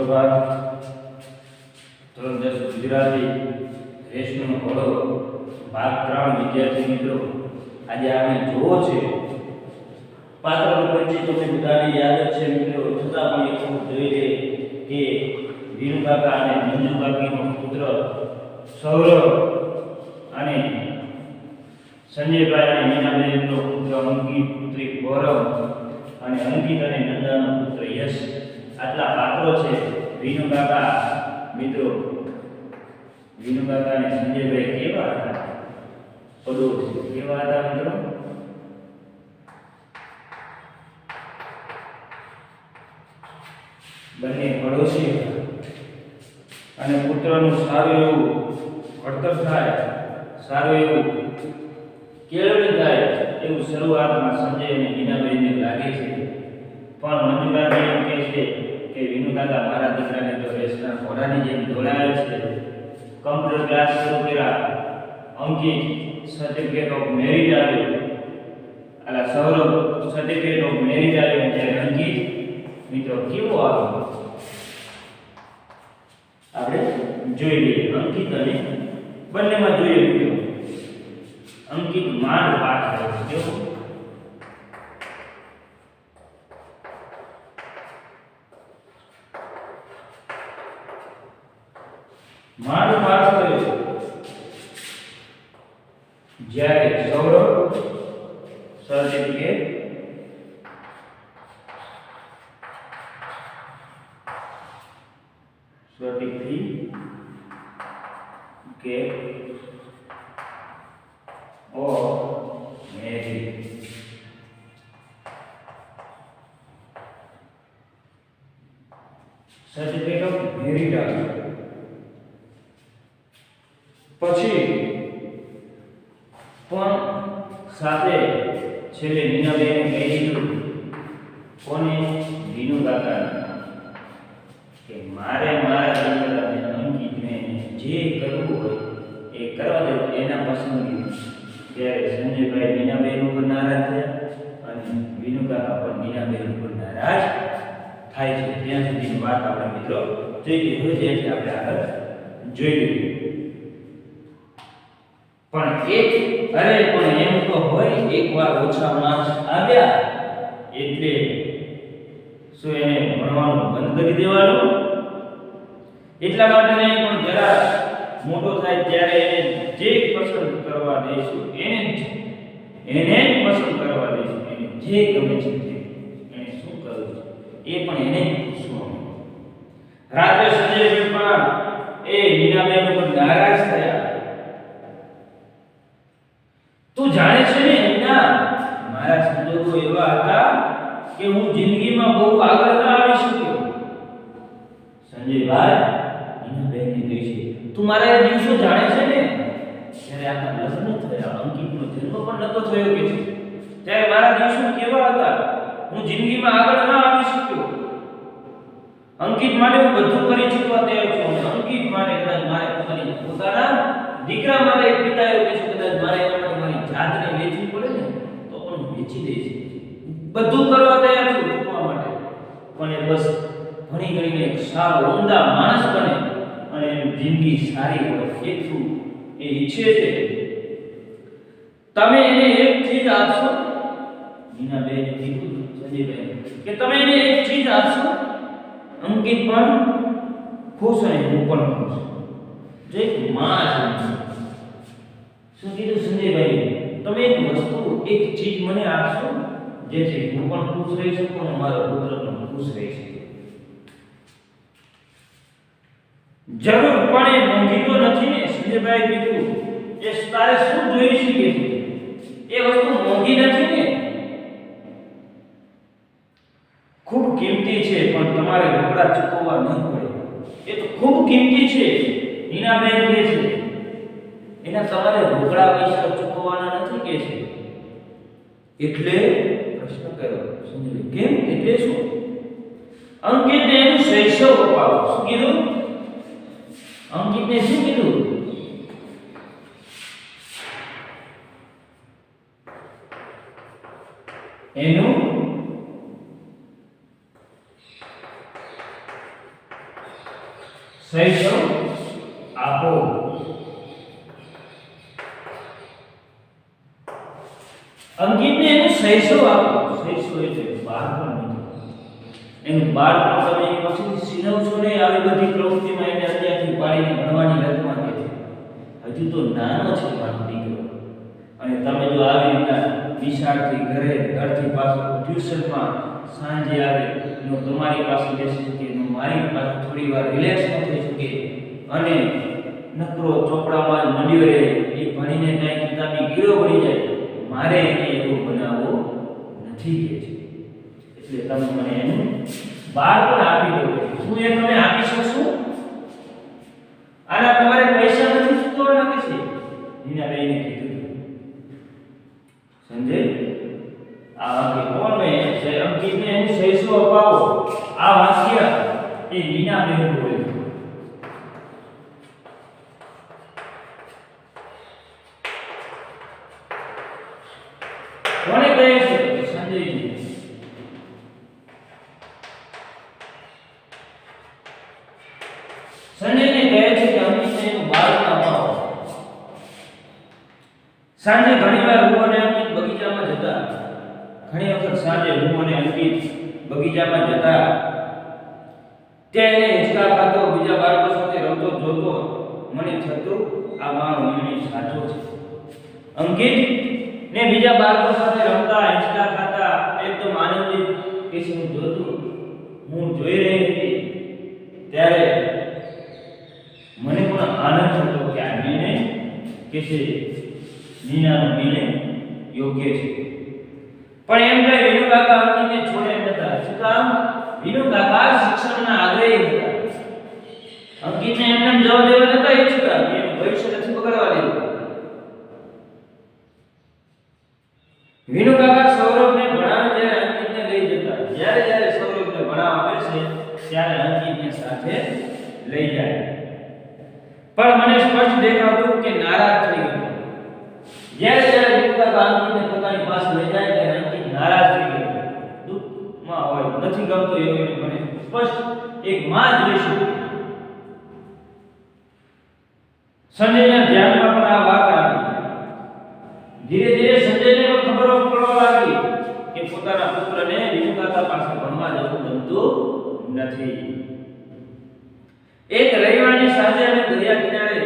સુપ્રભાત. ધોરણ 10 ગુજરાતી રેશનો ઘોડો ભાગ 3 વિદ્યાર્થી મિત્રો, આજે આપણે જોવો છે પાત્રનો પરિચય તમને બધાને યાદ જ છે મિત્રો, છતાં પણ એક વખત જોઈ લે કે વીરુ કાકા અને મંજુ કાકીનો પુત્ર સૌરભ અને સંજયભાઈ અને મીનાબેનનો પુત્ર અંકિત, પુત્રી ગૌરવ અને અંકિત અને નંદાનો પુત્ર યશ, આટલા પાત્રો છે. વીરુ કાકા મિત્રો, વીરુ કાકા અને સંજયભાઈ કેવા હતા? પડોશી કેવા હતા મિત્રો? બંને પડોશી હતા અને પુત્રનું સારું એવું ઘડતર થાય, સારું એવું કેળવણી થાય એવું શરૂઆતમાં સંજય અને મીનાબેનને લાગે છે. પણ મંજુકાબેન એમ કહે છે કે વિનુ કાકા, મારા દીકરાને તો રેસના ઘોડાની જેમ દોડાવે છે. કમ્પ્યુટર ક્લાસ શરૂ કર્યા, અંકિત સર્ટિફિકેટ ઓફ મેરિટ આવ્યો, આલા સૌરભ સર્ટિફિકેટ ઓફ મેરિટ આવ્યો, ત્યારે અંકિત મિત્રો કેવો આવ્યો આપણે જોઈ લઈએ. અંકિત અને બંનેમાં જોઈએ મિત્રો, અંકિત માંડ પાસ થયો. કેવો? માંડ પાસ થયો. જ્યારે Saurabh certificate of merit certificate of merit આવ્યું. પછી પણ સાથે છેલ્લે મીનાબેને કહી દીધું, કોને? વિનુ કાકા, કે મારે મારા દીકરાને અંકિતને જે કરવું હોય એ કરવા દે, એના પસંદગી. ત્યારે સંજયભાઈ મીનાબેન ઉપર નારાજ થયા અને વિનુ કાકા પણ મીનાબેન ઉપર નારાજ થાય છે. ત્યાં સુધીની વાત આપણે મિત્રો જોઈ લીધી, જેથી આપણે આગળ જોઈ લીધી. પણ એમ તો હોય, એકવાર ઓછા માર્ક્સ આવ્યા એટલે શું એને ભણવાનું બંધ કરી દેવાનું? એટલા માટે નહીં, પણ જરા મોટો થાય ત્યારે એને જે પસંદ કરવા દઈશું એને જ પસંદ કરવા દઈશું. એને જે ગમે છે એને શું કરવું છે એ પણ એને જ પૂછવાનું. રાત્રે સંજયભાઈ પણ એ મીનાબેન ઉપર નારાજ થયા. તું જાણે છે ને મીના, મારા સંજોગો એવા હતા કે હું જિંદગીમાં બહુ આગળ ન આવી શક્યો. સંજયભાઈ મીનાબેનને કહે છે, તું મારા એ દિવસો જાણે છે ને, જ્યારે આપણા લગ્ન થયા, અંકિતનો જન્મ પણ નતો થયો કે છે, ત્યારે મારા દિવસો કેવા હતા? હું જિંદગીમાં આગળ ન આવી શક્યો. અંકિત માટે હું બધું કરી ચૂકવા તૈયાર છું. અંકિત માટે કદાચ મારે પોતાના દીકરા માટે એક પિતા એવું કહે છે, કદાચ મારે એના માટે મારી જાતને વેચવી પડે ને તો પણ વેચી દઈશ. બધું કરવા તૈયાર છું ચૂકવા માટે. પણ એ બસ ભણી ગણીને એક સારો ઉમદા માણસ બને અને એની જિંદગી સારી હોય એટલું એ ઈચ્છે છે. તમે એને એક ચીજ આપશો? મીનાબેન કીધું સંજયભાઈ કે તમે એને એક ચીજ આપશો, અંકિત પણ ખુશ અને હું પણ ખુશ. જો એક માં શું કીધું સંજયભાઈ, તમે એક વસ્તુ, એક ચીજ મને આપશો જેથી હું પણ ખુશ રહી શકું અને મારો પુત્ર પણ ખુશ રહી શકે. જરૂર પણ એ મોંઘી તો નથી ને? સંજયભાઈ કીધું, એ તારે શું જોઈ શકે છે? એ વસ્તુ મોંઘી નથી ને, ખૂબ કિંમતી છે, પણ તમારે રોકડા ચૂકવવા નહીં પડે. એ તો ખૂબ કિંમતી છે. મીનાબેન કહે છે, એના તમારે રોકડા પૈસા ચૂકવવાના નથી કે છે. એટલે પ્રશ્ન કર્યો સંજય, કેમ? એટલે શું? અંકિતને એનું શૈશવ અપાવો. શું કીધું? અંકિતને શું કીધું? એનું શૈશવ આપો. અંકિતને એનું શૈશવ આપો. શૈશવ એટલે બાળપણ. એનું બાળપણ તમે એની પછી સિનવશો ને આવી બધી પ્રવૃત્તિમાં એને અત્યારથી પાડીને ભણવાની લતમાં કે છે. હજુ તો નાનો છે મારો દીકરો. અને તમે જો આવી રીતના નિશાળથી ઘરથી પાછો ટ્યુશનમાં સાંજે આવે નો તમારી પાસે બેસી શકે, નો મારી પાસે થોડી વાર રિલેક્સ ન થઈ શકે અને નકરો ચોપડામાં જ મંડ્યો રહે, એ ભણીને કાંઈ કિતાબી ગીરો બની જાય, મારે એને એવું બનાવવો નથી કે છે. એટલે તમે મને એનું બાળપણ આપી દો. શું એ તમે આપી શકશો? આના તમારે પૈસા નથી ચૂકવવાના કે છે? નીનાબેને કીધું. સમજે? આ વાક્ય કોણ મેં છે? અંકિતને એનું શૈશવ અપાવો. આ વાક્ય એ નીનાબેન બોલ્યું. કોને કહે છે? સંજયજી. સંજયને કહે છે કે અંકિતને એનું બાળપણ અપાવો. સાંજે ઘણીવાર હું અને અંકિત બગીચામાં જતા. ઘણી વખત સાંજે હું અને અંકિત બગીચામાં જતા. ત્યાં એને હિંચકા ખાતો, બીજા બાળકો સાથે રમતો જોતો મને થતું આ મારો નિર્ણય સાચો છે. અંકિત ને બીજા બાળકો સાથે રમતા, હિંચકા ખાતા એકદમ આનંદિત કિસ્સો જોતું હું જોઈ રહી હતી. ત્યારે મને પણ આનંદ થતો કે આ નિર્ણય કે છે નીનાનો નિર્ણય યોગ્ય છે. પણ એમ કહે વિનુ કાકા અંકિતને છોડે નતા. શું કામ? વિનુ કાકા શિક્ષણના આગ્રહી હતા. અંકિતને એમને જવા દેવા નતા ઈચ્છતા કે એનું ભવિષ્ય નથી બગડવા દેવું. વિનુ કાકા સૌરભને ભણાવે ત્યારે અંકિતને લઈ જતા. જ્યારે સૌરભને ભણાવવા બેસે ત્યારે અંકિતને સાથે લઈ જાય. પણ મને સ્પષ્ટ દેખાતું કે નારાજ થઈ ગયો. જ્યારે વિનુ કાકા અંકિતને પોતાની પાસે લઈ જાય ત્યારે અંકિત નારાજ થઈ ગયો, દુઃખમાં હોય, નથી ગમતો એવું મને સ્પષ્ટ એક માં જ જોઈ શકે. સંજયના ધ્યાનમાં પણ આ વાત આવી. ધીરે ધીરે સંજયને પણ ખબર પડવા લાગી કે પોતાના પુત્રને વિનુ કાકા પાસે ભણવા જવું ગમતું નથી. એક રવિવારની સાંજે અમે દરિયા કિનારે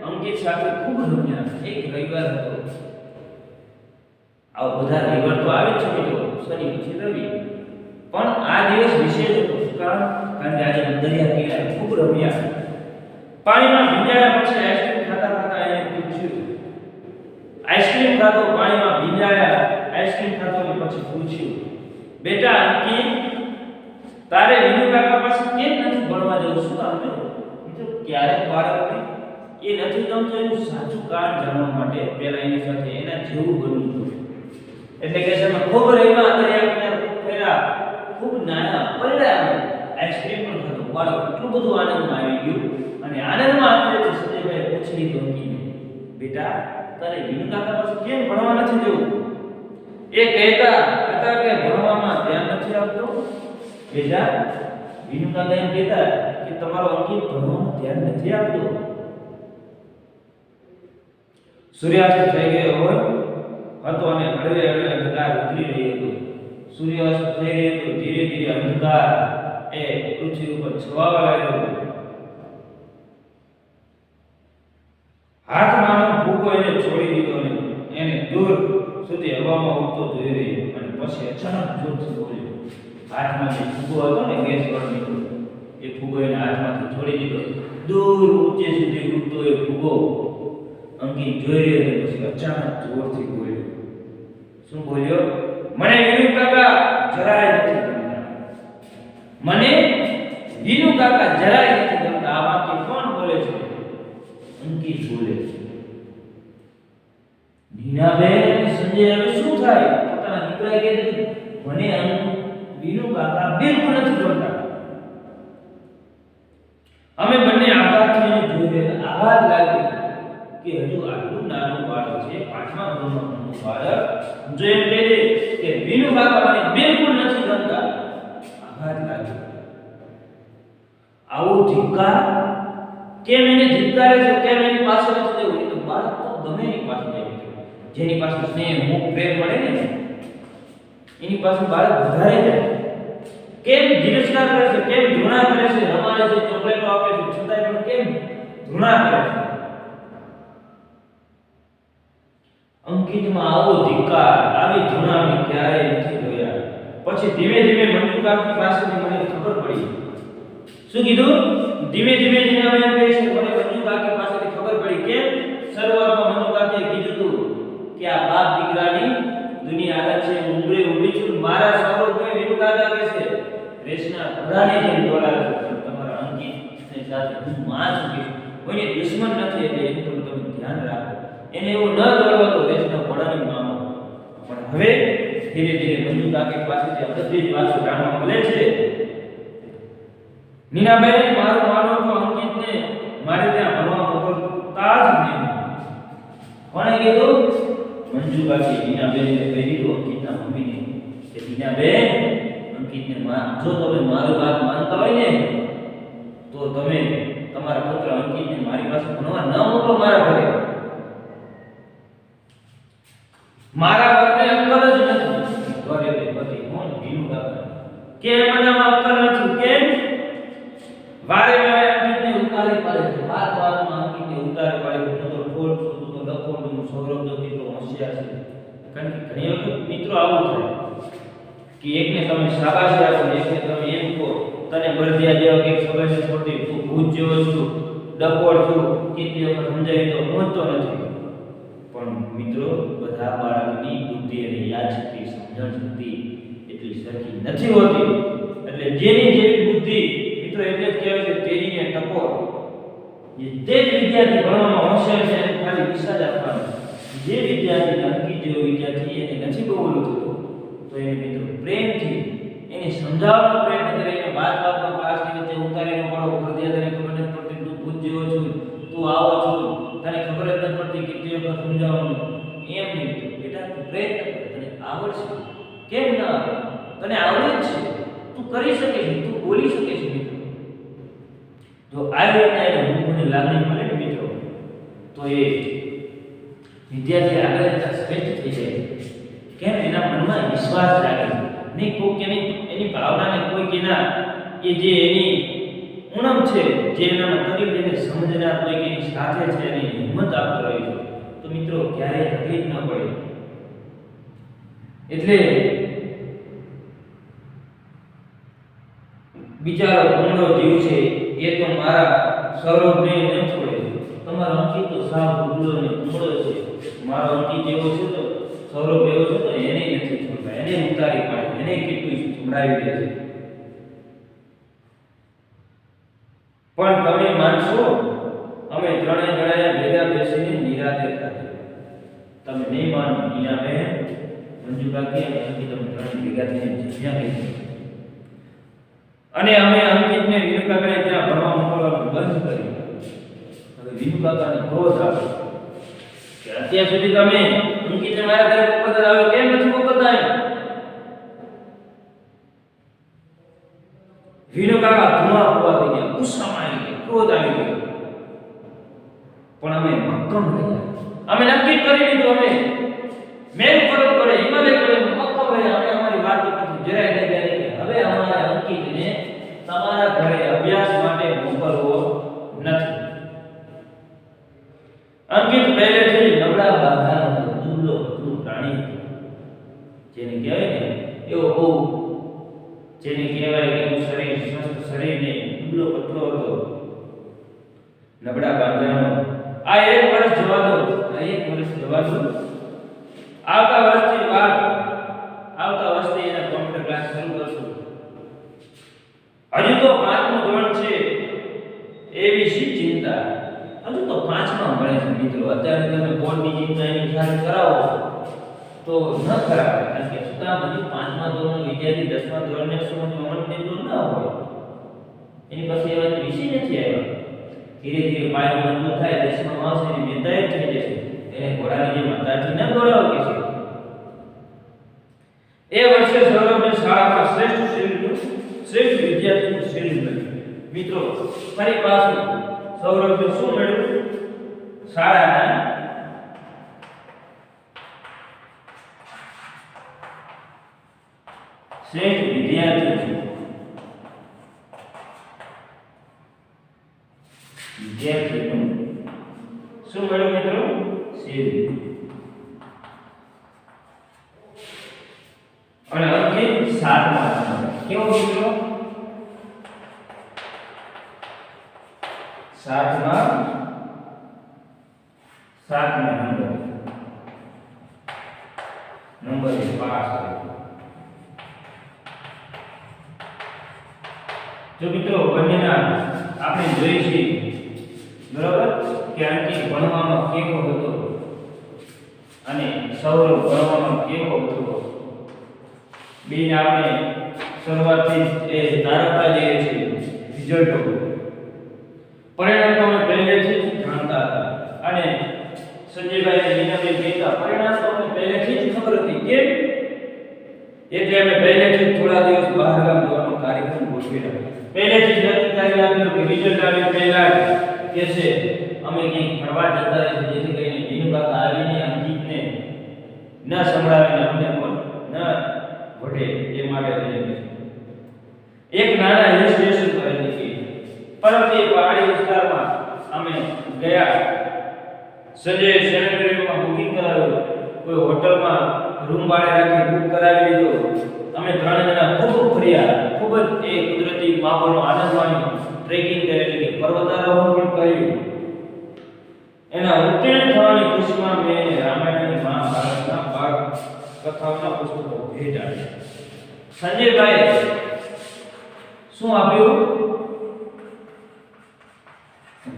અંકિત સાથે ખૂબ રમ્યા. એક રવિવાર હતો. આવા બધા રવિવાર તો આવે છે મિત્રો, શનિ પછી રવિ. પણ આ દિવસ વિશેષ હતો. શું કારણ? કારણ કે આજે દરિયા કિનારે ખૂબ રમ્યા. પાણીમાં ભીંજાયા પછી આઈસ્ક્રીમ ખાતા એને પૂછ્યું. આઈસ્ક્રીમ ખાતો, પાણીમાં ભીંજાયા, આઈસ્ક્રીમ ખાતો અને પછી પૂછ્યું, બેટા અંકિત, તારે વિનુ કાકા પાસે કેમ નથી ભણવા જવું? શું કામ છે? મિત્રો ક્યારેક બાળકને એ નથી ગમતું એનું સાચું કારણ જાણવા માટે પહેલા એની સાથે એના જેવું બનવું જોઈએ. એટલે કે તમે ખૂબ રહીમાં દરિયા કિનારે ફેરા, ખૂબ નાના પડ્યા, આઈસ્ક્રીમ પણ ખાતો. બાળક એટલું બધું આનંદમાં આવી ગયું અને આનંદમાં આપણે સંજયભાઈ પૂછી લીધું અંકિતને, બેટા તારે વિનુ કાકા પાસે કેમ ભણવા નથી જવું? એ કહેતા હતા કે ભણવામાં ધ્યાન નથી આપતો. બેટા વિનુ કાકા એમ કહેતા કે તમારો અંકિત ભણવામાં ધ્યાન નથી આપતો. સૂર્યાસ્ત થઈ ગયો હોય હતો અને હળવે હળવે અંધકાર ઉતરી રહ્યો હતો. સૂર્યાસ્ત થઈ રહ્યો હતો. ધીરે ધીરે અંધકાર એ પૃથ્વી ઉપર છવાવા લાગ્યો હતો. હાથમાંનો ભૂકો એને છોડી દીધો અને એને દૂર સુધી હવામાં ઉડતો જોઈ રહ્યો અને પછી અચાનક જોરથી બોલ્યો. હાથમાં જે ફૂગો હતો ને ગેસ વાળો એ ફૂગો એને હાથમાંથી છોડી દીધો. દૂર ઊંચે સુધી ઉડતો એ ફૂગો અંકિત જોઈ રહ્યો પછી અચાનક જોરથી બોલ્યો. શું બોલ્યો? મને વિનુ કાકા જરાય નથી ગમતા. મને વિનુ કાકા જરાય નથી ગમતા. આ વાક્ય કોણ બોલે છે? અંકિત બોલે છે. નીનાબેન અને સંજય હવે શું થાય? પોતાના દીકરાએ કીધું મને વિનુ કાકા બિલકુલ નથી ગમતા. અમે બંને આઘાતથી જોઈ રહ્યા. આઘાત લાગ્યો કે હજુ આટલું નાનું બાળક છે, 5મા ધોરણનું બાળક, જો એમ કહે કે વિનુ કાકા મને બિલકુલ નથી ગમતા. આઘાત લાગ્યો. આવો ધિક્કાર કેમ એને જીતકારે છે, કેમ એની પાસે નથી જવું? એ તો બાળક તો ગમે એની પાસે જાય છે. જેની પાસે સ્નેહ, મોહ, પ્રેમ મળે ને એની પાસે બાળક વધારે જાય. કેમ તિરસ્કાર કરે છે, કેમ ઘૃણા કરે છે? રમાડે છે, ચોકલેટો આપે છે, છતાંય પણ કેમ ઘૃણા કરે છે? અંકિતમાં આવો ધિક્કાર, આવી ઘૃણા મેં ક્યારેય નથી જોયા. પછી ધીમે ધીમે મંજુ કાકી પાસેથી મને ખબર પડી. શું કીધું? ધીમે ધીમે જીનાબેન કહે છે મને મંજુ કાકી પાસેથી ખબર પડી. કેમ? શરૂઆતમાં મંજુ કાકીએ કીધું હતું કે આ બાપ દીકરાની દુનિયા અલગ છે. હું ઉંબરે ઊભી છું. મારા સૌરભને વિનુ કાકા કહે છે રેશના ઘોડાની જેમ દોડાવે છે. તમારા અંકિતની સાથે હું માં છું કે કોઈને દુશ્મન નથી, એટલે એનું પણ તમે ધ્યાન રાખો. એને એવું ન દોડવા તો રેશના ઘોડાની મામો. પણ હવે ધીરે ધીરે મંજુ કાકી પાસેથી આ બધી જ વાતો જાણવા મળે છે. નીનાબેન, મારું માનો તો અંકિતને મારે ત્યાં ભણવા મોકલતા જ નહીં. કોણે કીધું? મંજુ કાકી નીનાબેનને કહી દીધું અંકિતના મમ્મીને કે નીનાબેન, અંકિતને જો તમે મારી વાત માનતા હોય ને તો તમે તમારા પુત્ર અંકિતને મારી પાસે ભણવા ન મોકલો. મારા ઘરે મારા બાપને અક્કલ જ નથી. ઘરે પતિ કોણ? વિનુ કાકા. કેમ મનામાં અક્કલ નથી? કેમ વારે વારે અંકિતને ઉતારી પાડે છે? વાત વાતમાં અંકિતને ઉતારી પાડે છે. તો ઠોળ છું તો લખોડું સૌરભ તો કેટલો હોશિયાર છે. કારણ કે ઘણી વખત મિત્રો આવું થાય કે એકને તમે શાબાશી આપો, એકને તમે એમ કહો તને બળદિયા જેવા કંઈક ખબર છે થોડી, તું ભૂત જેવો છું, ડકોળ છું, કેટલી વખત સમજાવી તો પહોંચતો નથી. પણ મિત્રો, બધા બાળકની બુદ્ધિ અને યાદશક્તિ, સમજણ શક્તિ એટલી સરખી નથી હોતી. એટલે જેની જેવી બુદ્ધિ મિત્રો, એટલે જ કહેવાય છે તેરીને ટકોર. જે વિદ્યાર્થી ભણવામાં હોશિયાર છે એને ખાલી દિશા જ આપવાની. જે વિદ્યાર્થી અંકિત જેવો વિદ્યાર્થી એને નથી બહુ ઓલું થતું તો એને મિત્રો પ્રેમથી એને સમજાવવાનો પ્રયત્ન કરે. એને વાત વાતમાં ક્લાસની વચ્ચે ઉતારીને પડો, ફરજિયાત તને ખબર નથી પડતી, તું ભૂત જેવો છું, તું આવો છું, તને ખબર જ નથી પડતી, કેટલી વખત સમજાવવાનું. એમ નહીં બેટા, તું પ્રયત્ન કર, તને આવડશે. કેમ ના આવે? તને આવડે જ છે, તું કરી શકે છે, તું બોલી શકે છે. મિત્રો, જો આવી રીતના એને હું લાગણી મળે ને મિત્રો, તો એ વિદ્યાર્થી આગળ જતા શ્રેષ્ઠ થઈ જાય. કેમ? એના મનમાં વિશ્વાસ જાગે. નહીં કોઈ એની ભાવનાને કોઈ એના એ જે એની ઉણપ છે, જે એના તકલીફ એને સમજનાર કોઈ એની સાથે છે, એની હિંમત આપતો રહે છે. તો મિત્રો, ક્યારેય તકલીફ ન પડે. એટલે બિચારો ભૂંડો જીવ છે એ તો મારા સૌરભને ન છોડે. તમારો અંકિત તો સાવ ભૂંડો ને ભૂંડો છે. મારો અંકિત એવો છે તો સૌરભ એવો છે તો એને નથી છોડતા, એને ઉતારી પાડે, એને કેટલું સંભળાવી દે છે. પણ તમે માનશો, અમે ત્રણેય જણાએ ભેગા બેસીને નિરાતે ખાધું. તમે નહીં માનો, નીનાબેન, મંજુ કાકી અને અંકિત અમે ત્રણેય ભેગા થઈને જમ્યા કરીએ. અને અમે અંકિતને વિનુ કાકાને ત્યાં ભણવા મોકલવાનું બંધ કર્યું. હવે વિનુ કાકાને ક્રોધ આવે કે અત્યાર સુધી તમે અંકિતને મારા ઘરે મોકલતા આવ્યો, કેમ નથી મોકલતા આવ્યો? વિનુ કાકા ધુઆ ઉભા થઈ ગયા, ગુસ્સામાં આવી ગયા, ક્રોધ આવી ગયો. પણ અમે મક્કમ રહ્યા. અમે નક્કી કરી લીધું, અમે મેલ ફરજ પડે હિમાલય પડે મક્કમ રહ્યા. અમે અમારી વાત પરથી જરાય નહીં જાય કે હવે અમારા અંકિતને તમારા ઘરે અભ્યાસ માટે મોકલવો નથી. અંકિત પહેલેથી નબળા બાંધાનો દુબળો પતલો પ્રાણી હતો. જેને કહેવાય ને એવો બહુ, જેને કહેવાય કે શરીર સ્વસ્થ શરીરને દુબળો પતલો હતો, નબળા બાંધાનો. આ એક વર્ષ જવા દો, આવતા વર્ષથી એના કોમ્પ્યુટર ક્લાસ શરૂ કરશું. હજુ તો 5મું ધોરણ છે, એવી શી ચિંતા? હજુ તો 5માં ભણે છે મિત્રો. અત્યારે તમે બોર્ડની ચિંતા એની ખ્યાલ કરાવો તો ન કરાવે, કારણ કે છતાં હજુ 5મા ધોરણનો વિદ્યાર્થી 10મા ધોરણને સમજવામાં એટલું ન હોય. એની પાસે એવા વિષય નથી આવ્યા. ધીરે ધીરે પાયો મજબૂત થાય, 10માં આવશે એની મેધાય થઈ જશે. એને ઘોડાની જે માતાજી ન દોડાવો કે છે. એ વર્ષે સૌરભને શાળામાં શ્રેષ્ઠ વિદ્યાર્થીનું શ્રેણી મળ્યું. મિત્રો, ફરી પાછું સૌરભે શું મેળવ્યું? શાળાના શ્રેષ્ઠ વિદ્યાર્થીનું શું મેળવ્યું મિત્રો? શ્રેષ્ઠ. અને અંકિત 7મા નંબર. કેવો મિત્રો? 7મા નંબર પાસ થયો. જો મિત્રો બંનેના આપણે જોઈએ છીએ બરાબર કે અંકિત ભણવામાં કેવો હતો અને સૌરભ ભણવામાં કેવો હતો. બેને આપણે શરૂઆતથી એ તારકતા જઈએ છીએ રિઝલ્ટો પરિણામ તો અમે પહેલેથી જ જાણતા હતા અને સંજયભાઈ અને નીનાબેન કહેતા પરિણામ તો અમને પહેલેથી જ ખબર હતી. કેમ? એટલે અમે પહેલેથી થોડા દિવસ બહાર ગામ જવાનો કાર્યક્રમ ગોઠવેલો. પહેલેથી જ નક્કી કરી રાખેલું કે રિઝલ્ટ આવે પહેલા કે છે અમે કંઈક ફરવા જતા રહીશું, જેથી કરીને વિનુકાકા આવીને અંકિતને ન સંભળાવીને અમને પણ ન વઢે એ માટે થઈને એક નાના હિલ સ્ટેશન પર નીકળી. પરંતુ એ પહાડી વિસ્તારમાં અમે ગયા. સંજય સેનેટરીમાં બુકિંગ કરાવ્યું, કોઈ હોટલમાં રૂમ ભાડે રાખી બુક કરાવી લીધો. અમે 3 જણા ખૂબ ફર્યા, ખૂબ જ એ કુદરતી માહોલનો આનંદ માણ્યો. ટ્રેકિંગ કરેલી, પર્વતારોહણ પણ કર્યું. એના ઉત્તીર્ણ થવાની ખુશીમાં મેં રામાયણ અને મહાભારતના પાઠ કથાઓના પુસ્તકો ભેટ આપ્યા. સંજયભાઈ શું આપ્યું?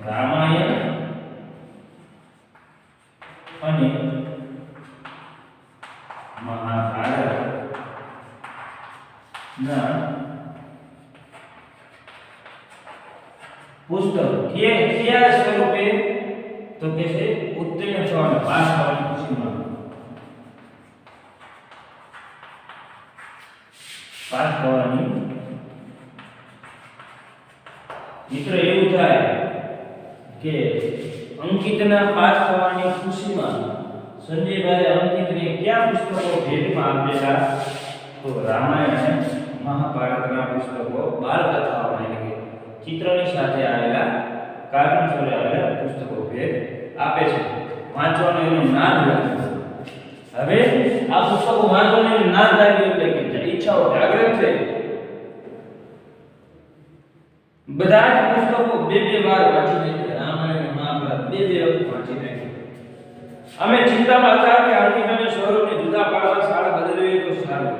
રામાયણ અને મહાભારત ના પુસ્તક કયા સ્વરૂપે? તો કે છે ઉત્તીર્ણ થવાના પાસ થવાની ખુશીમાં. પાસ થવાની મિત્ર એવું થાય કે અંકિતના પાસ થવાની ખુશીમાં સંજયભાઈ અંકિતને કયા પુસ્તકો ભેટમાં આપેલા? તો રામાયણ અને મહાભારતના પુસ્તકો, બાળકથાઓના એટલે કે ચિત્રની સાથે આવેલા, કાર્ટૂન સાથે આવેલા પુસ્તકો ભેટ આપે છે. વાંચવાનો એનો નાદ લાગ્યો. હવે આ પુસ્તકો વાંચવાનો એનો નાદ લાગ્યો એટલે કે ઈચ્છાઓ જાગૃત થઈ. બધા જ પુસ્તકો બે વાર વાંચી નાખ્યા. રામાયણ અને મહાભારત બે વખત વાંચી નાખ્યા. અમે ચિંતામાં હતા કે અંકિત અને સૌરભને જુદા પાડવા શાળા બદલવી તો સારું.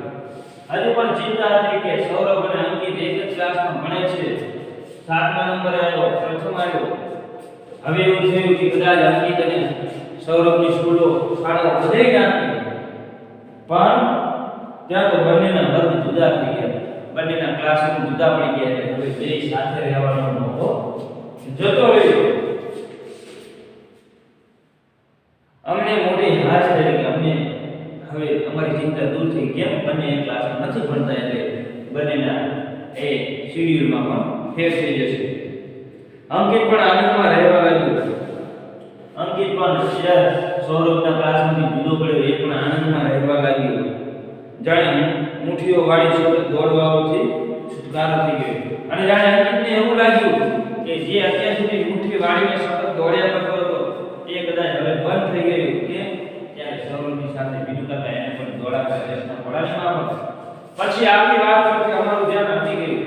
હજુ પણ ચિંતા હતી કે સૌરભ અને અંકિત એક જ ક્લાસમાં ભણે છે. 7મા નંબરે આવ્યો, પ્રથમ આવ્યો. હવે એવું થયું કે કદાચ અંકિત અને સૌરભની શાળાઓ બદલી નાખી. પણ ત્યાં તો બંનેના વર્ગ જુદા થઈ ગયા, બંનેના ક્લાસરૂમ જુદા પડી ગયા. એટલે હવે બે સાથે રહેવાનો મોકો જતો રહ્યો. અમને મોટી હાશ થઈ કે અમને હવે અમારી ચિંતા દૂર થઈ. કેમ? બંને એક ક્લાસમાં નથી ભણતા એટલે બંનેના એ શેડ્યુલમાં પણ ફેર થઈ જશે. અંકિત પણ આનંદમાં રહેવા લાગ્યો. અંકિત પણ સૌરભના ક્લાસમાંથી જુદો પડ્યો, એ પણ આનંદમાં રહેવા લાગ્યો. જાણે મુઠ્ઠીઓ વાળી સતત દોડવાથી છુટકારો થઈ ગયો. અને જાણે અંકિતને એવું લાગ્યું કે જે અત્યાર સુધી મુઠ્ઠી વાળીને સતત દોડ્યા કરતો હતો એ કદાચ હવે બંધ થઈ ગયું. કે ત્યારે સૌરભની સાથે વિનુકાકા એને પણ દોડાતા રસ્તા પડાવીમાં. પછી આખી વાત પરથી અમારું ધ્યાન હટી ગયું.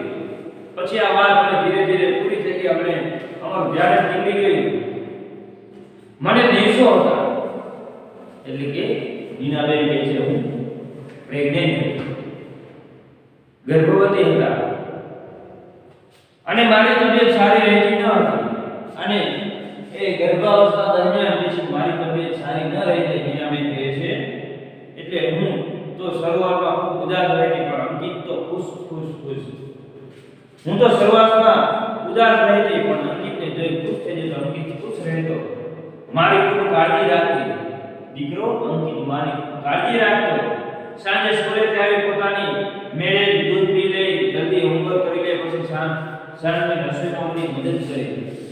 પછી આ વાત અને ધીરે ધીરે પૂરી થઈ ગઈ. આપણે અમારું ધ્યાન નીકળી ગયું. મને દિવસો હતા એટલે કે નીનાબેન કહે છે હું પ્રેગ્નેન્ટ, ગર્ભવતી હતા અને મારી તબિયત સારી રહેતી ન હતી. અને એ ગર્ભાવસ્થા દરમિયાન પછી મારી તબિયત સારી ન રહી. નીનાબેન કહે છે એટલે હું તો શરૂઆતમાં ખૂબ ઉદાસ રહેતી, પણ અંકિત તો ખુશ. હું તો શરૂઆતમાં ઉદાસ રહેતી, પણ અંકિતને જોઈ ખુશ થઈ જતો. અંકિત ખુશ રહેતો, મારી ખૂબ કાળજી રાખતી. દીકરો અંકિત મારી કાળજી રાખતો. સાંજે સ્કૂલેથી આવી પોતાની મેળે દૂધ પી લે, જલ્દી હોમવર્ક કરી લે, પછી સાંજની રસોઈમાં મદદ કરી.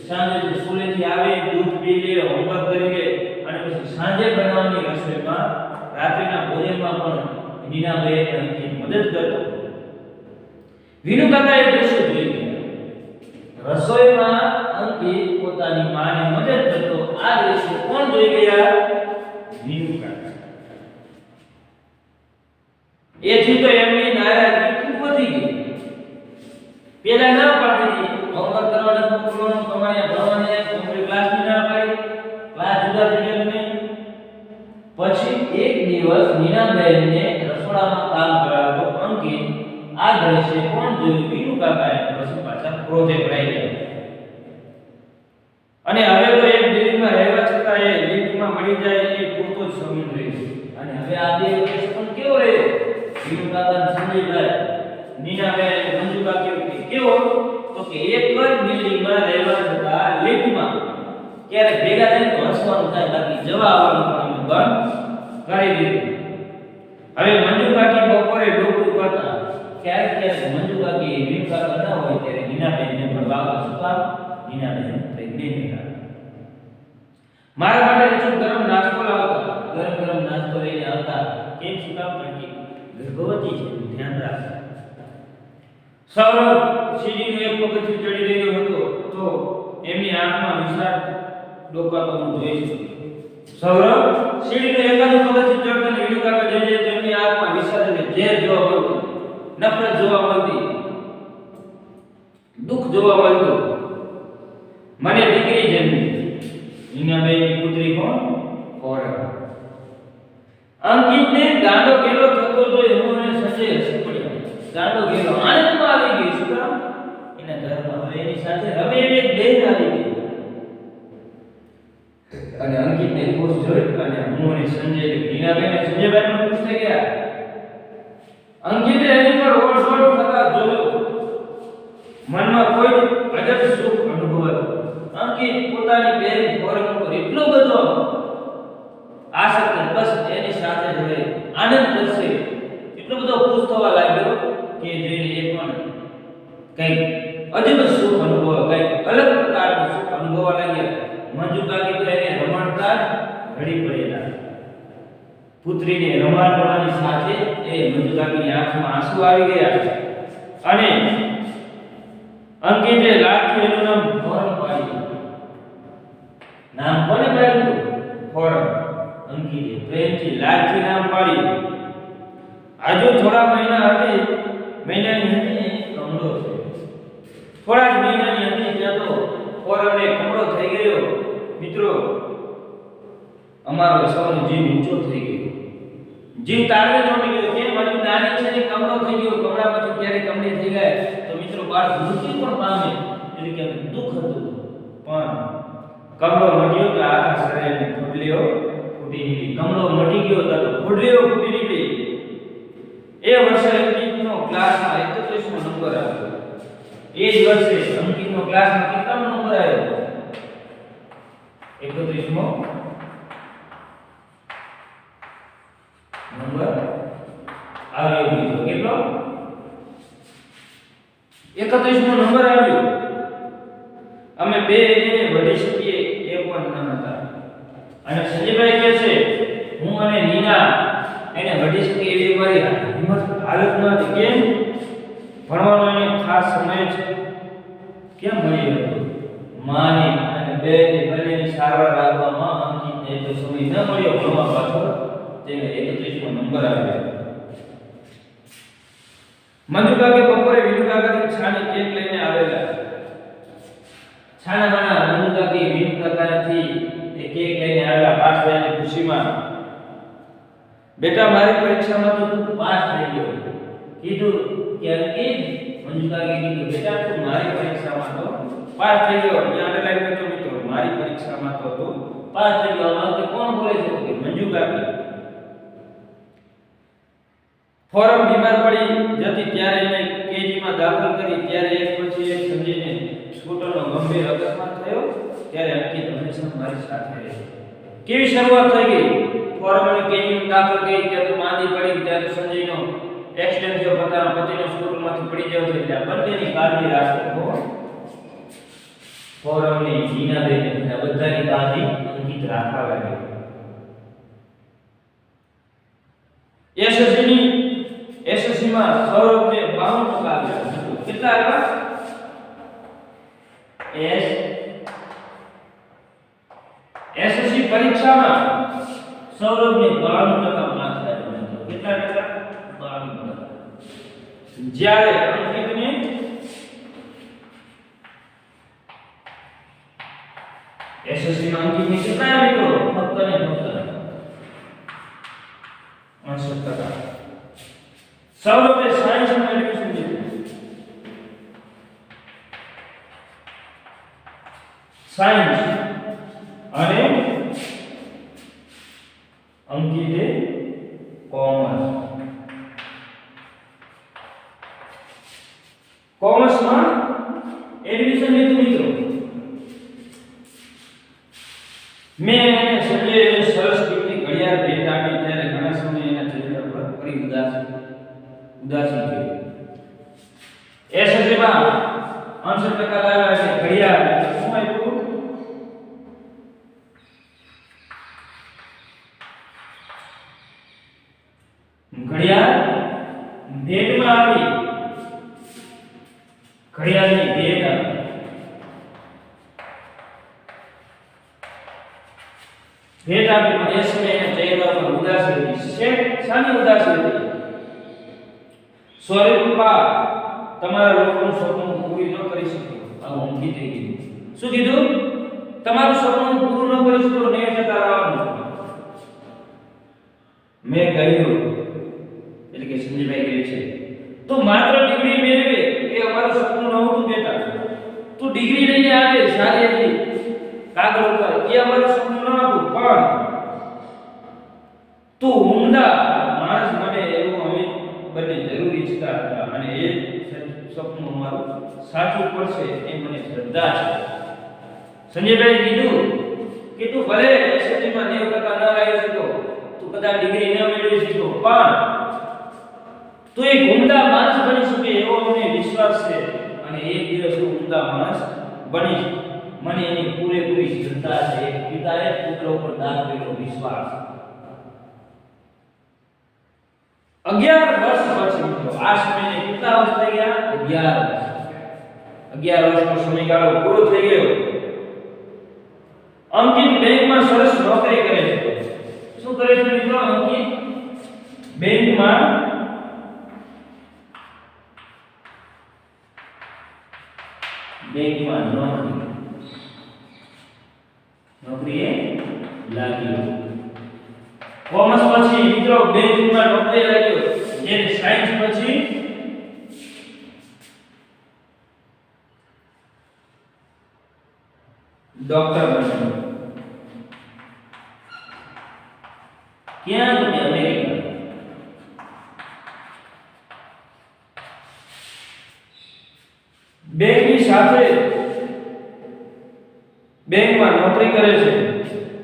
સાંજે સ્કૂલેથી આવે, દૂધ પી લે, હોમવર્ક કરી લે અને પછી સાંજે બનાવવાની રસોઈમાં રાત્રિના ભોજનમાં પણ નીનાબેન અંકિત મદદ કરતો. વિનુ કાકાએ દ્રશ્ય જોઈ ગયા. રસોઈમાં અંકિત પોતાની માને મદદ કરતો. આ દ્રશ્ય કોણ જોઈ ગયા? વિનુ કાકા. એથી તો એમની નારાજગી ખૂબ વધી ગઈ. પેલા ના પાડી હોમવર્ક કરવાના મોકલવાનું, તમારે ભણવાને કોમ્પ્યુટર ક્લાસની ના પાડી, ક્લાસ જુદા થઈ ગયા ને. પછી એક દિવસ નીનાબેનને રસોડામાં કામ કરાવતો અંકિત આ દ્રશ્ય કોણ જોયું? વિનુ કાકાએ. પછી પાછા ક્રોધે ભરાઈ ગયા. અને હવે તો એક બિલ્ડિંગમાં રહેવા છતાં એ લિફ્ટમાં મળી જાય એ પૂરતો જ સમય રહ્યો. અને હવે આ બે વચ્ચે પણ કેવો રહ્યો? વિનુ કાકા સંજયભાઈ, નીનાબેન, મંજુ કાકી કેવો? તો કે એક જ બિલ્ડિંગમાં રહેવા છતાં લિફ્ટમાં ક્યારે ભેગા થાય તો હસવાનું થાય, બાકી જવા આવવાનું પણ અમે બંધ કરી દીધું. હવે મંજુ કાકી બપોરે ડોકું કરતા. ક્યારેક મંજુ કાકી વિનુ કાકા ના હોય ત્યારે નીનાબેનને પણ વાગવા સુતા. નીનાબેન પ્રેગ્નેન્ટ હતા. મારા માટે રચું ગરમ નાસ્તો લાવતા. ગરમ ગરમ નાસ્તો લઈને આવતા. કેમ શું કામ? કારણ કે ગર્ભવતી છે, ધ્યાન રાખતા. સૌરભ સીડીનું એક પગથિયું ચડી રહ્યો હતો તો એમની આંખમાં વિશાળ ડોકાતો હું જોઈ શકું. સૌરભ સીડીનું એકાદું પગથિયું ચડતા ને વિનુ કાકા જોઈએ તો એમની આંખમાં વિશાળ અને ઝેર જોવા મળતું, નફરત જોવા મળતી, દુઃખ જોવા મળતું. મને દીકરી જન્મી. નીનાબેનની પુત્રી કોણ? ફોરમ. અંકિતને ગાંડો ગેલો થતો જોઈ હું અને સંજય હસી પડ્યા. ગાંડો ગેલો આનંદમાં આવી ગઈ. શું કામ? એના ઘરમાં હવે એની સાથે હવે એક બહેન આવી ગઈ. અને અંકિતને ખુશ જોઈ અને હું અને સંજય નીનાબેન સંજયભાઈ પણ ખુશ થઈ ગયા. અંકિતે એની પર ઓળખોળ થતા જોયો. મનમાં કોઈ અજબ સુખ અનુભવાતું. અંકિત પોતાની બહેન ફોરમ પર એટલો બધો આસક્ત, બસ એની સાથે જ હવે આનંદ કરશે એટલો બધો ખુશ થવા લાગ્યો કે જોઈને એ પણ કંઈક અજબ સુખ અનુભવ, કંઈક અલગ પ્રકારનું સુખ અનુભવવા લાગ્યા. મંજુ કાકી તો એને રમાડતા જ રડી પડેલા. પુત્રીને રમાડવાની સાથે એ મંજુ કાકીની આંખમાં આંસુ આવી ગયા. અને અંકિતે લાડથી એનું નામ ફોરમ પાડ્યું. નામ કોને પાડ્યું? ફોરમ. અંકિતે પ્રેમથી લાડથી નામ પાડ્યું. આજુ થોડા મહિનાની હતી કમળો છે. થોડા જ મહિનાની હતી ત્યાં તો ફોરમને કમળો થઈ ગયો. મિત્રો, અમારો સૌનો જીવ ઊંચો થઈ ગયો. જીવ તાળવે ચોંટી ગયો. કેમ? હજુ નાની છે ને કમળો થઈ ગયો. કમળામાંથી ક્યારે કમળી થઈ જાય તો મિત્રો બાળક મૃત્યુ પણ પામે. એટલે કે દુઃખ હતું. પણ કમળો મટ્યો તો આખા શરીરને ફૂટલીઓ ફૂટી નીકળી. કમળો મટી ગયો તો ફૂટલીઓ ફૂટી નીકળી. એ વર્ષે અંકિતનો ક્લાસમાં 31મો નંબર આવ્યો. એ જ વર્ષે અંકિતનો ક્લાસમાં કેટલામો નંબર આવ્યો? 31મો નંબર આવ્યો. કેટલો? 31મો નંબર આવ્યો. અમે બે એને વઢી શકીએ એ પણ ન હતા. અને સંજયભાઈ કહે છે હું અને નીના એને વઢી શકીએ એવી મારી હિંમત હાલત ન હતી. કેમ? ભણવાનો એને ખાસ સમય છે. કેમ મળ્યો હતો? માની અને બેની બંનેની સારવાર આપવામાં અંકિતને એટલો સમય ન મળ્યો ભણવા પાછળ. તેને 31મો નંબર આવ્યો. મંજુ કાકી બપોરે વિનુ કાકાની છાની કેક લઈને આવેલા. છાનામાના મંજુ કાકી વિનુ કાકાથી એ કેક લઈને આવેલા પાસ થયાની ખુશીમાં. બેટા મારી પરીક્ષામાં તો તું પાસ થઈ ગયો. કીધું કે અંકિત, મંજુ કાકી કીધું બેટા તું મારી પરીક્ષામાં તો પાસ થઈ ગયો. અહીંયા અંડરલાઈન કરજો મિત્રો, મારી પરીક્ષામાં તો તું પાસ થઈ ગયો. આમાં કોણ બોલે છે? કે મંજુ કાકી. ફોરમ બીમાર પડી જતી ત્યારે એને કેજીમાં દાખલ કરી. ત્યારે એક પછી એક સંજયને સ્કૂટરનો ગંભીર અકસ્માત થયો. ત્યારે અંકિત હંમેશા મારી સાથે રહે. કેવી શરૂઆત થઈ ગઈ? ફોરમને કેજીમાં દાખલ કરી ત્યાં તો માંદી પડી. ત્યાં તો સંજયનો એક્સિડન્ટ થયો. પોતાના પતિનો સ્કૂટરમાંથી પડી ગયો છે. એટલે બંનેની કાળજી રાખો. ફોરમની નીનાબેન આ બધાની બાજી અંકિત રાખવા લાગ્યો. એસએસસીમાં સૌરભને 92% આવ્યા. કેટલા આવ્યા? એસએસસી પરીક્ષામાં સૌરભને 92% માર્ક્સ આવ્યા. કેટલા ટકા? 92%. જ્યારે અંકિતને એસએસસીમાં અંકિતને કેટલા આવ્યા મિત્રો? ફક્ત ને ફક્ત 68%. સૌરભે સાયન્સમાં એડમિશન લીધું. સાયન્સ અને અંકિતે કોમર્સ. કોમર્સમાં એડમિશન લીધું મિત્રો. મેં એને સંજયને સરસ કીર્તિ ઘડિયાળ ભેટ આપી ત્યારે ઘણા સમય એના ચહેરા પર ફરી ઉદાસી થઈ. એસએસસીમાં 68% લાવ્યા છે. ઘડિયાળ શું આપ્યું? ઘડિયાળ ભેટમાં આપી. ઘડિયાળની ભેટ આપી. ભેટ આપી પણ એ સમયે એના ચહેરા પર ઉદાસી હતી. શાની ઉદાસી હતી? સોરી પપ્પા, તમારા લોકોનું સપનું પૂરું ન કરી શક્યો. આવું અંકિતે કીધું. શું કીધું? તમારું સપનું પૂરું ન કરી શક્યો ને જતા રહેવાનું. મેં કહ્યું એટલે કે સંજયભાઈ કહે છે તો માત્ર ડિગ્રી મેળવે એ અમારું સપનું નહોતું બેટા. તું ડિગ્રી લઈને આવે સારી હતી કાગળ ઉપર એ અમારું સપનું ન હતું, પણ તું ઉમદા માણસ બને એવું અમે બંને જરૂર ઈચ્છતા હતા અને એ સપનું અમારું સાચું પડશે એ મને શ્રદ્ધા છે. સંજયભાઈ કીધું કે તું ભલે એસએસસીમાં 90% ન લાવી શક્યો, તું કદાચ ડિગ્રી ન મેળવી શક્યો, પણ તું એક ઉમદા માણસ બની શકે એવો મને વિશ્વાસ છે અને એક દિવસ તું ઉમદા માણસ બનીશ. મને એની પૂરેપૂરી શ્રદ્ધા છે. એક પિતાએ પુત્ર ઉપર દાખવેલો વિશ્વાસ. 11 વર્ષ પછી મિત્રો આ સમયને કેટલા વર્ષ થઈ ગયા? 11 વર્ષનો સમયગાળો પૂરો થઈ ગયો. અંકિત બેંકમાં સરસ નોકરી કરે છે. શું કરે છે મિત્રો? અંકિત બેંકમાં નોકરીએ લાગ્યો. કોમર્સ પછી મિત્રો બેંકમાં નોકરી લાગ્યો. જ્યારે સાયન્સ પછી ડોક્ટર બન્યો. ક્યાં? તો અમેરિકા. બેંકની સાથે બેંકમાં નોકરી કરે છે.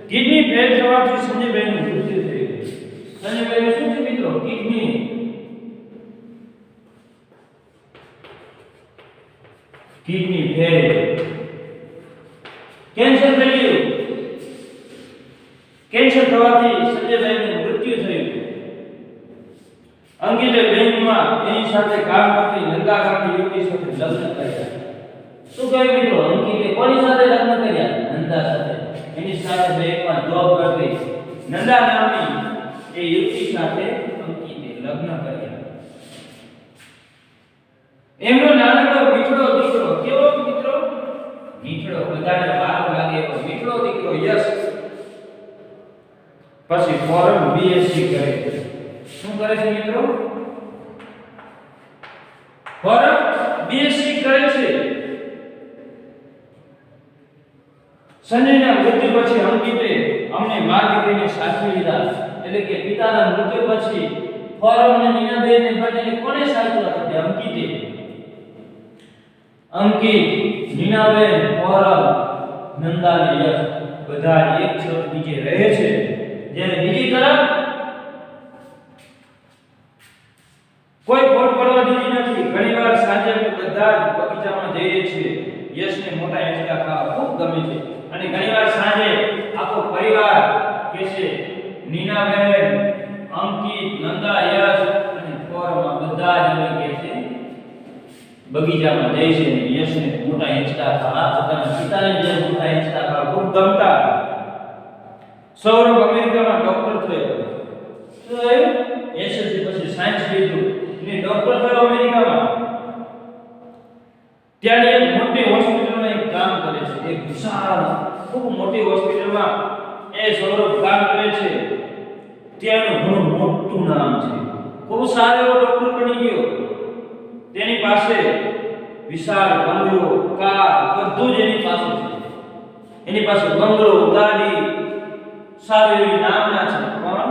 કિડની ફેલ થવાથી સંજયભાઈનું મૃત્યુ થઈ ગયું. સંજયભાઈનું શું છે મિત્રો? Kidney fail. કેન્સર થઈ ગયું. કેન્સર થવાથી સંજયભાઈનું મૃત્યુ થયું. અંકિતે બેંકમાં એની સાથે કામ કરતી નંદા ગામની યુવતી સાથે લગ્ન કર્યા. શું કહ્યું મિત્રો? અંકિતે કોની સાથે લગ્ન કર્યા? નંદા સાથે. એની સાથે બેંકમાં જોબ કરતી નંદા નામની એ યુવતી સાથે અંકિતે લગ્ન કર્યા. એમનો નાનકડો મીઠડો દીકરો, કેવો મિત્રો? મીઠડો, બધાને વારો લાગે એવો મીઠડો દીકરો યશ પછી ફોરમ બીએસસી કરે છે. શું કરે છે મિત્રો? ફોરમ બીએસસી કરે છે. સંજયના મૃત્યુ પછી અંકિતે અમને મા દીકરીને સાચવી લીધા. એટલે કે પિતાના મૃત્યુ પછી ફોરમ અને નીનાબેનને બંનેને કોને સાચવ્યા હતા? અંકિતે. અંકિત, નીનાબેન, ફોરમ, નંદા અને યશ બધા એક છત નીચે રહે છે. જ્યારે બીજી તરફ કોઈ ખોટ પડવા દીધી નથી. ઘણીવાર સાંજે અમે બધા જ બગીચામાં જઈએ છીએ. યશને મોટા હિંચકા ખાવા ખૂબ ગમે છે અને ઘણીવાર સાંજે આખો પરિવાર કે છે નીનાબેન, અંકિત, નંદા, યશ અને ફોરમાં બધા જ અમે કે છે બગીચામાં જઈ છે અને યશને મોટા હિંચકા ખાવા પોતાના પિતાને જે મોટા હિંચકા ખાવા ખૂબ ગમતા. સૌરભ અમેરિકામાં ડોક્ટર થયો. શું થયું? એસએસસી પછી સાયન્સ લીધું ને ડોક્ટર થયો અમેરિકામાં. ત્યાં એક મોટી હોસ્પિટલમાં એક કામ કરે છે. એક વિશાળ ખૂબ મોટી હોસ્પિટલમાં એ સૌરભ કામ કરે છે. ત્યાંનું ઘણું મોટું નામ છે. ખૂબ સારો એવો ડોક્ટર બની ગયો. તેની પાસે વિશાળ બંગલો, કાર બધું જ એની પાસે છે. એની પાસે બંગલો, ગાડી, સારી એવી નામના છે. પણ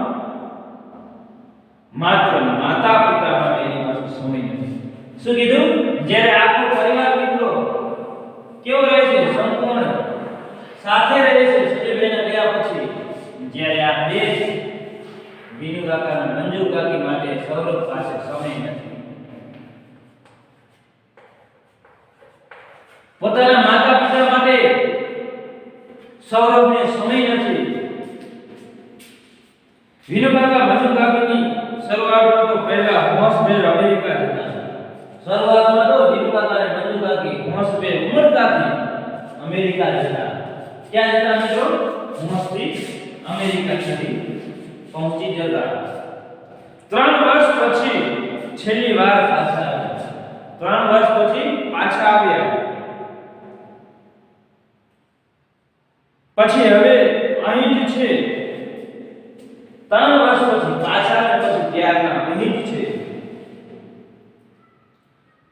માત્ર માતા પિતા માટે એની પાસે સમય નથી. શું કીધું? જ્યારે આખો પરિવાર મિત્રો કેવો રહે છે? સંપૂર્ણ સાથે રહે છે. સજયભાઈના ગયા પછી જ્યારે આ બે વિનુ કાકા અને મંજુ કાકી માટે સૌરભ પાસે સમય નથી. પોતાના માતા પિતા માટે સૌરભને સમય નથી. વિનુ કાકા મંજુ કાકીની શરૂઆતમાં તો પહેલા હોશભેર અમેરિકા જતા. શરૂઆતમાં તો વિનુ કાકા અને મંજુ કાકી હોશભેર ઉમરતાથી અમેરિકા જતા. ક્યાં જતા મિત્રો? હોશથી અમેરિકા સુધી પહોંચી જતા. 3 વર્ષ પછી છેલ્લી વાર પાછા આવ્યા. 3 વર્ષ પછી પાછા આવ્યા. પછી હવે અહીં જ છે. 3 વર્ષ પછી પાછા આવ્યા પછી ત્યારના અહીં જ છે.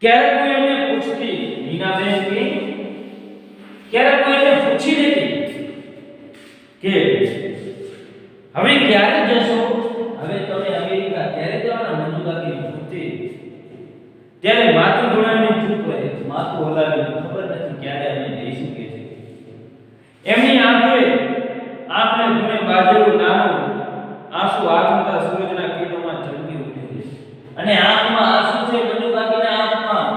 ક્યારે કોઈ એમને પૂછતી નીનાબેન કે ક્યારે કોઈ એમને પૂછી લેતી કે હવે ક્યારે જશો? હવે તમે અમેરિકા ક્યારે જવાના? મંજુ કાકી પૂછતી. ત્યારે માથું ધોળાવીને ચૂપ રહે. માથું હલાવીને ખબર નથી ક્યારે અમે જઈશું કે છે. એમની આંખને ગુણે બાજેલું નાનું આંસુ આથમતા સૂરજના કિરણોમાં ઝળકી ઉઠે છે. અને આંખમાં આંસુ છે મંજુ કાકીના આંખમાં.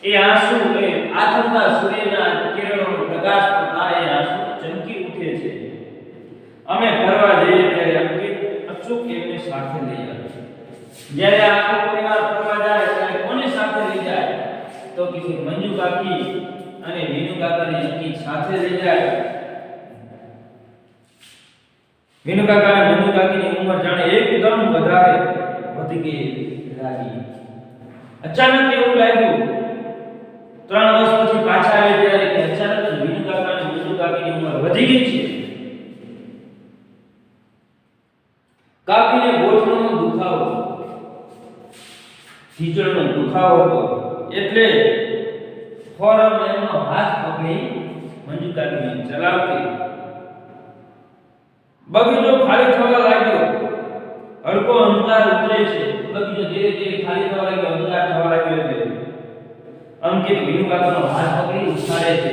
એ આંસુ એ આથમતા સૂર્યના કિરણોનો પ્રકાશ પડતા એ આંસુ ચમકી ઉઠે છે. અમે ફરવા જઈએ ત્યારે અંકિત અચૂક એમને સાથે લઈ આવે. જ્યારે આખો પરિવાર ફરવા જાય ત્યારે કોને સાથે લઈ જાય? તો કે મંજુ કાકી અને વિનુ કાકાને અંકિત સાથે લઈ જાય. વિનુ કાકા અને મંજુ કાકીની ઉંમર જાણે એકદમ વધારે વધી ગઈ લાગી. અચાનક એવું લાગ્યું 3 વર્ષ પછી પાછા આવે ત્યારે કે અચાનક જ વિનુ કાકા અને મંજુ કાકીની ઉંમર વધી ગઈ છે. કાકીને ગોઠણનો દુખાવો, ઢીચણનો દુખાવો હતો. એટલે ફોરમ એમનો હાથ પકડી મંજુ કાકીને ચલાવતી. બગીચો ખાલી થવા લાગ્યો. હળકો અંધકાર ઉતરે છે. બગીચો ધીરે ધીરે ખાલી થવા લાગ્યો, અંધકાર થવા લાગ્યો. એટલે અંકિત વિનુ કાકાનો હાથ પકડી ઉછાળે છે.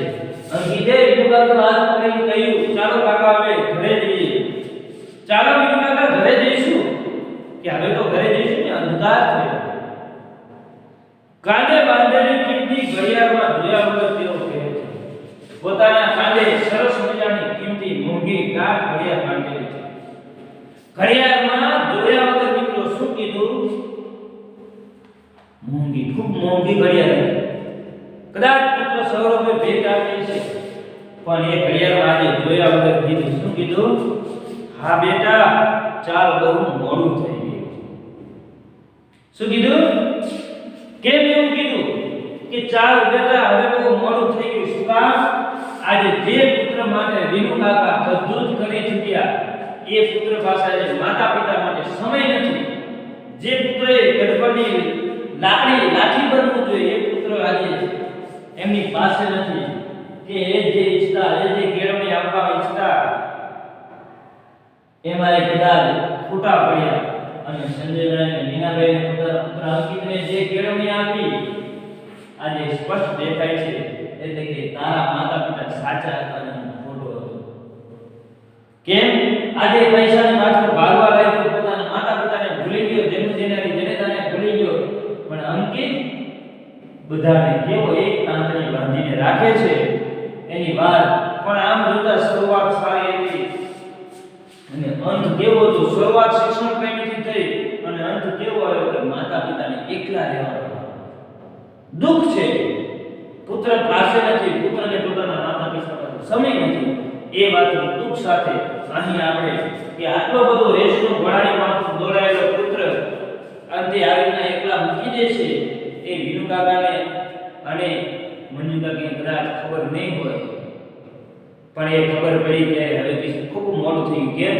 અંકિતે વિનુ કાકાનો હાથ પકડી કહ્યું, ચાલો કાકા હવે ઘરે જઈએ. ચાલો વિનુ કાકા ઘરે જઈશું. કે હવે તો ઘરે જઈશું ને, અંધકાર થયો. કાંડે બાંધેલી કિંમતી ઘડિયાળમાં જોયા વગર તેઓ કહે છે. પોતાના કાંડે સરસ મજાની કિંમતી મોંઘી ગાઢ ઘડિયાળ બાંધેલી છે. ઘડિયાળમાં જોયા વગર મિત્રો શું કીધું? મોંઘી, ખૂબ મોંઘી ઘડિયાળ. કદાચ પુત્ર સૌરભે ભેટ આપી છે, પણ એ ઘડિયાળમાં આજે જોયા વગર કીધું. શું કીધું? હા બેટા, ચાલ બહુ મોડું થઈ ગયું. શું કીધું? કેમ એવું કીધું કે ચાલ બેટા હવે બહુ મોડું થઈ ગયું? શું કામ? આજે જે પુત્ર માટે વિનુ કાકા બધું જ કરી ચૂક્યા, એ પુત્ર પાસે આજે માતા પિતા માટે સમય નથી. જે પુત્રએ ગઢપણની લાઠી બનવું જોઈએ, એ પુત્ર આજે એમની પાસે નથી. કે એ જે ઈચ્છતા, એ જે કેળવણી આપવા ઈચ્છતા, એમાં એ કદાચ ખોટા પડ્યા. અને સંજયભાઈ અને નીનાબેન પોતાના પુત્ર અંકિતને જે કેળવણી આપી આજે સ્પષ્ટ દેખાય છે. એટલે કે તારા માતા પિતા સાચા હતા અને ખોટો હતો. કેમ? આજે પૈસાની પાછળ ભાગવા લાગ્યો, પોતાના માતા પિતાને ભૂલી ગયો, જન્મ દેનારી જનેતાને ભૂલી ગયો. પણ અંકિત બધાને કેવો એક તાંતણે બાંધી અંત કેવો હતો? શરૂઆત શિક્ષણ પ્રેમીથી થઈ અને અંત કેવો આવ્યો કે માતા પિતાને એકલા રહેવાનો દુઃખ છે. પુત્ર પાસે નથી, પુત્રને પોતાના માતા પિતા પાસે સમય નથી. એ વાતનું દુઃખ સાથે અહીં આપણે કે આટલો બધો રેસનો ઘોડાની દોડાયેલો પુત્ર અંતે આવીને એકલા મૂકી દે છે. એ વિનુ કાકાને અને મંજુ કાકીને કદાચ ખબર નહીં હોય, પણ એ ખબર પડી ત્યારે હવે કે ખૂબ મોડું થયું. કેમ?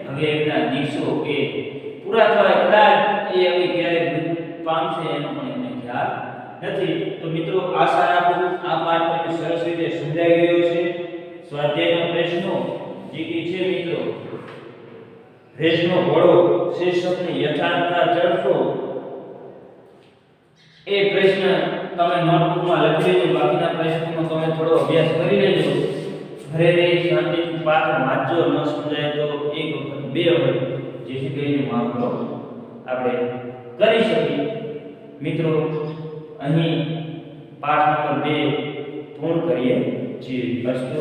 હવે એમના દિવસો કે પૂરા થવા કદાચ એ હવે ક્યારે મૃત્યુ પામશે એનો પણ એમને ખ્યાલ નથી. તો મિત્રો આશા રાખું આ પાઠ તમને સરસ રીતે સમજાઈ ગયો છે. સ્વાધ્યાયનો પ્રશ્નો જે કે છે મિત્રો, રેસનો ઘોડો શીર્ષકની યથાર્થતા ચડશો, એ પ્રશ્ન તમે નોટબુકમાં લખી લેજો. બાકીના પ્રશ્નોનો તમે થોડો અભ્યાસ કરી લેજો. ઘરે રહી શાંતિથી પાઠ વાંચજો. ન સમજાય તો એક વખત બે વખત, જેથી કરીને મામલો આપણે કરી શકીએ. મિત્રો અહીં પાઠ નંબર 2 પૂર્ણ કરીએ છીએ. અસ્તુ.